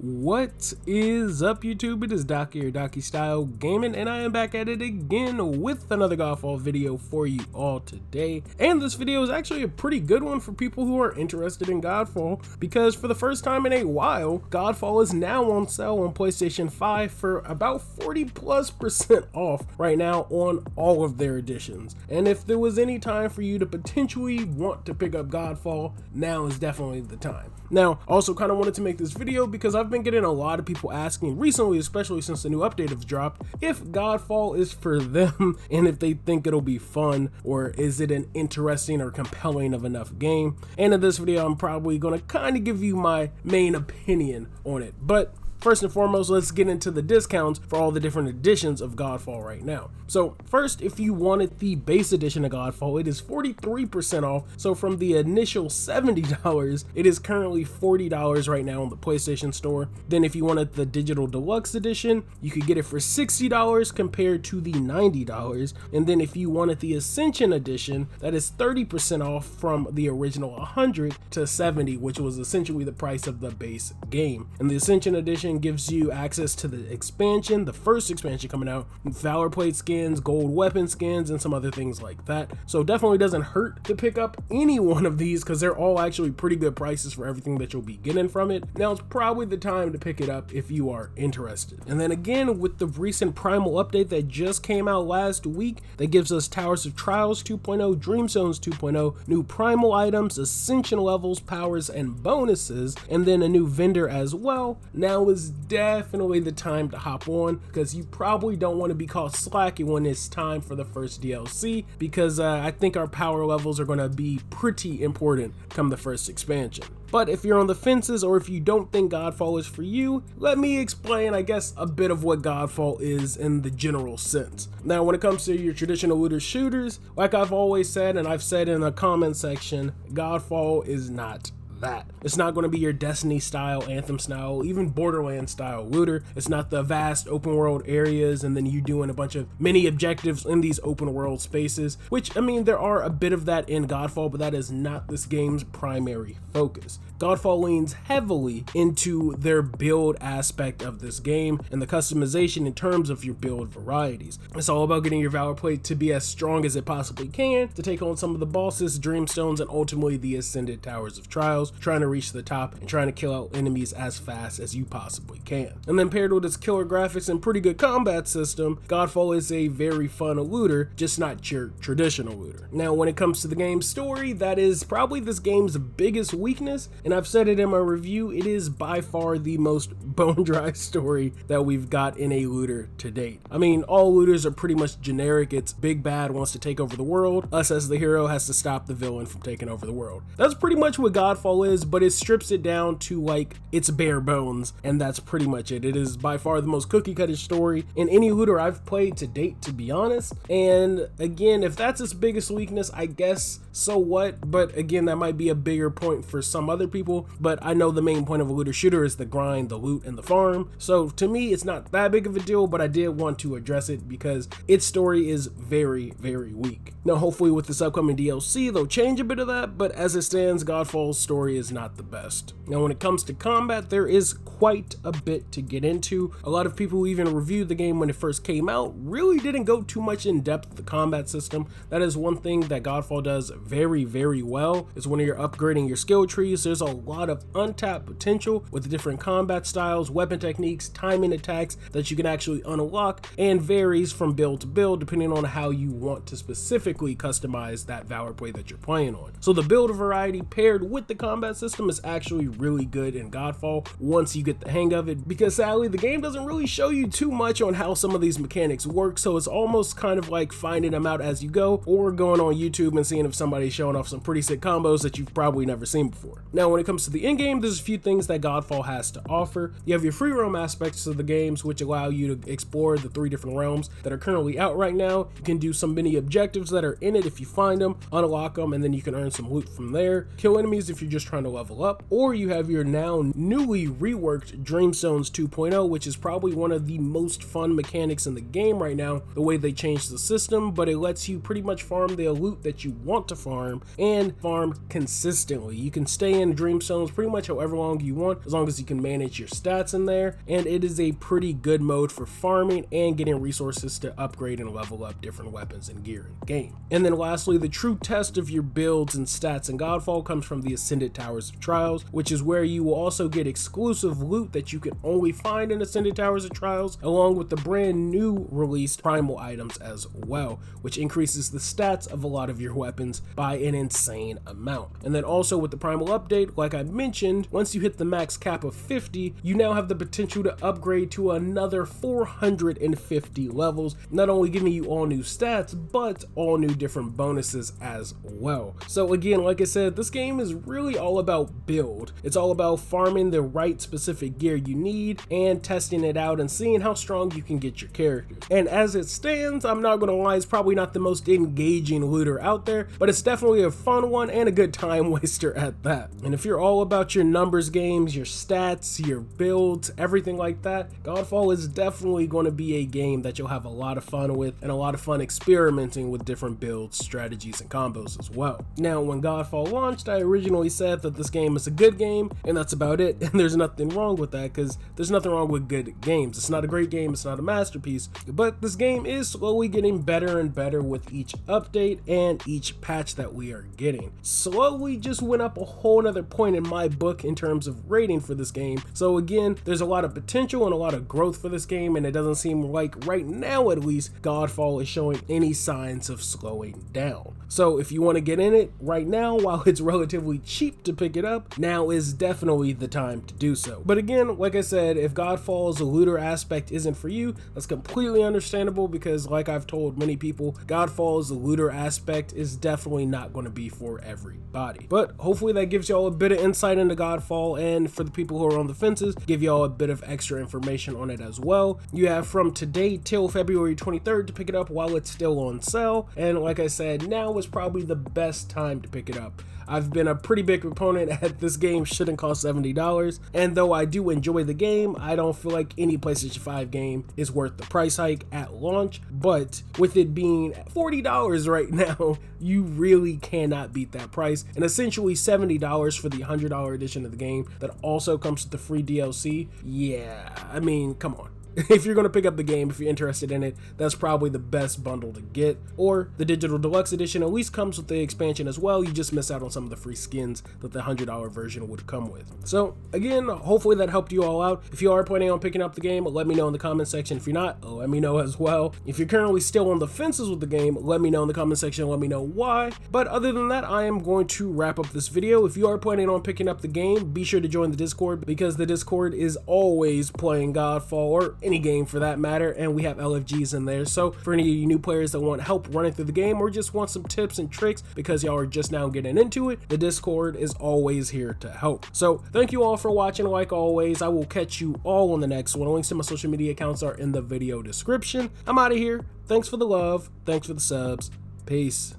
What is up, YouTube? It is Doc here, Docky Style Gaming, and I am back at it again with another Godfall video for you all today. And this video is actually a pretty good one for people who are interested in Godfall, because for the first time in a while, Godfall is now on sale on PlayStation 5 for about 40+% off right now on all of their editions. And if there was any time for you to potentially want to pick up Godfall, now is definitely the time. Now, I also kind of wanted to make this video because I've been getting a lot of people asking recently, especially since the new update has dropped, if Godfall is for them and if they think it'll be fun, or is it an interesting or compelling of enough game. And in this video, I'm probably going to kind of give you my main opinion on it. But first and foremost, let's get into the discounts for all the different editions of Godfall right now. So first, if you wanted the base edition of Godfall, it is 43% off. So from the initial $70, it is currently $40 right now on the PlayStation Store. Then if you wanted the digital deluxe edition, you could get it for $60 compared to the $90. And then if you wanted the Ascension edition, that is 30% off from the original $100 to $70, which was essentially the price of the base game. And the Ascension edition gives you access to the expansion, the first expansion coming out, Valorplate skins, gold weapon skins, and some other things like that. So definitely doesn't hurt to pick up any one of these because they're all actually pretty good prices for everything that you'll be getting from it. Now it's probably the time to pick it up if you are interested. And then again, with the recent Primal update that just came out last week, that gives us Towers of Trials 2.0, Dream Zones 2.0, new Primal items, Ascension levels, powers, and bonuses, and then a new vendor as well. Now is definitely the time to hop on, because you probably don't want to be caught slacking when it's time for the first DLC, because I think our power levels are going to be pretty important come the first expansion. But if you're on the fences, or if you don't think Godfall is for you, let me explain, I guess, a bit of what Godfall is in the general sense. Now, when it comes to your traditional looter shooters, like I've always said, and I've said in the comment section, Godfall is not that. It's not going to be your Destiny style, Anthem style, even Borderlands style looter. It's not the vast open world areas and then you doing a bunch of mini objectives in these open world spaces, which, I mean, there are a bit of that in Godfall, but that is not this game's primary focus. Godfall leans heavily into their build aspect of this game and the customization in terms of your build varieties. It's all about getting your Valorplate to be as strong as it possibly can to take on some of the bosses, Dreamstones, and ultimately the Ascended Towers of Trials, trying to reach the top and trying to kill out enemies as fast as you possibly can. And then paired with its killer graphics and pretty good combat system, Godfall is a very fun looter, just not your traditional looter. Now, when it comes to the game's story, that is probably this game's biggest weakness, and I've said it in my review, it is by far the most bone dry story that we've got in a looter to date. I mean, all looters are pretty much generic. It's big bad wants to take over the world, us as the hero has to stop the villain from taking over the world. That's pretty much what Godfall is, but it strips it down to like its bare bones, and that's pretty much it. It is by far the most cookie cutter story in any looter I've played to date, to be honest. And again, if that's its biggest weakness, I guess so what, but again, that might be a bigger point for some other people. But I know the main point of a looter shooter is the grind, the loot, and the farm. So to me, it's not that big of a deal, but I did want to address it because its story is very, very weak. Now, hopefully with this upcoming DLC, they'll change a bit of that, but as it stands, Godfall's story is not the best. Now, when it comes to combat, there is quite a bit to get into. A lot of people who even reviewed the game when it first came out really didn't go too much in depth with the combat system. That is one thing that Godfall does very, very well, is when you're upgrading your skill trees, there's a lot of untapped potential with the different combat styles, weapon techniques, timing attacks that you can actually unlock, and varies from build to build depending on how you want to specifically customize that Valorplate that you're playing on. So the build variety paired with the combat system is actually really good in Godfall once you get the hang of it, because sadly the game doesn't really show you too much on how some of these mechanics work, so it's almost kind of like finding them out as you go, or going on YouTube and seeing if somebody's showing off some pretty sick combos that you've probably never seen before. Now, when it comes to the endgame, there's a few things that Godfall has to offer. You have your free roam aspects of the games, which allow you to explore the 3 different realms that are currently out right now. You can do some mini objectives that are in it if you find them, unlock them, and then you can earn some loot from there. Kill enemies if you're just trying to level up, or you have your now newly reworked Dreamstones 2.0, which is probably one of the most fun mechanics in the game right now, the way they changed the system, but it lets you pretty much farm the loot that you want to farm and farm consistently. You can stay in Dreamstones pretty much however long you want, as long as you can manage your stats in there, and it is a pretty good mode for farming and getting resources to upgrade and level up different weapons and gear in the game. And then lastly, the true test of your builds and stats in Godfall comes from the Ascended Towers of Trials, which is where you will also get exclusive loot that you can only find in Ascended Towers of Trials, along with the brand new released primal items as well, which increases the stats of a lot of your weapons by an insane amount. And then also with the primal update, like I mentioned, once you hit the max cap of 50, you now have the potential to upgrade to another 450 levels, not only giving you all new stats, but all new different bonuses as well. So again, like I said, this game is really all about build. It's all about farming the right specific gear you need and testing it out and seeing how strong you can get your characters. And as it stands, I'm not gonna lie, it's probably not the most engaging looter out there, but it's definitely a fun one and a good time waster at that. And if you're all about your numbers games, your stats, your builds, everything like that, Godfall is definitely going to be a game that you'll have a lot of fun with and a lot of fun experimenting with different builds, strategies, and combos as well. Now, when Godfall launched, I originally said that this game is a good game, and that's about it, and there's nothing wrong with that, because there's nothing wrong with good games. It's not a great game, it's not a masterpiece, but this game is slowly getting better and better with each update and each patch that we are getting. Slowly just went up a whole nother point in my book in terms of rating for this game. So again, there's a lot of potential and a lot of growth for this game, and it doesn't seem like right now at least Godfall is showing any signs of slowing down. So if you want to get in it right now while it's relatively cheap to pick it up, now is definitely the time to do so. But again, like I said, if Godfall's looter aspect isn't for you, that's completely understandable, because like I've told many people, Godfall's looter aspect is definitely not going to be for everybody. But hopefully that gives y'all a bit of insight into Godfall, and for the people who are on the fences, give y'all a bit of extra information on it as well. You have from today till February 23rd to pick it up while it's still on sale, and like I said, now is probably the best time to pick it up. I've been a pretty big proponent at this game shouldn't cost $70, and though I do enjoy the game, I don't feel like any PlayStation 5 game is worth the price hike at launch, but with it being $40 right now, you really cannot beat that price, and essentially $70 for the $100 edition of the game that also comes with the free DLC. Yeah, I mean, come on. If you're going to pick up the game, if you're interested in it, that's probably the best bundle to get. Or the digital deluxe edition at least comes with the expansion as well. You just miss out on some of the free skins that the $100 version would come with. So again, hopefully that helped you all out. If you are planning on picking up the game, let me know in the comment section. If you're not, let me know as well. If you're currently still on the fences with the game, let me know in the comment section. Let me know why. But other than that, I am going to wrap up this video. If you are planning on picking up the game, be sure to join the Discord, because the Discord is always playing Godfall, or any game for that matter, and we have LFGs in there. So for any of you new players that want help running through the game, or just want some tips and tricks because y'all are just now getting into it, the Discord is always here to help. So thank you all for watching. Like always, I will catch you all on the next one. Links to my social media accounts are in the video description. I'm out of here. Thanks for the love. Thanks for the subs. Peace.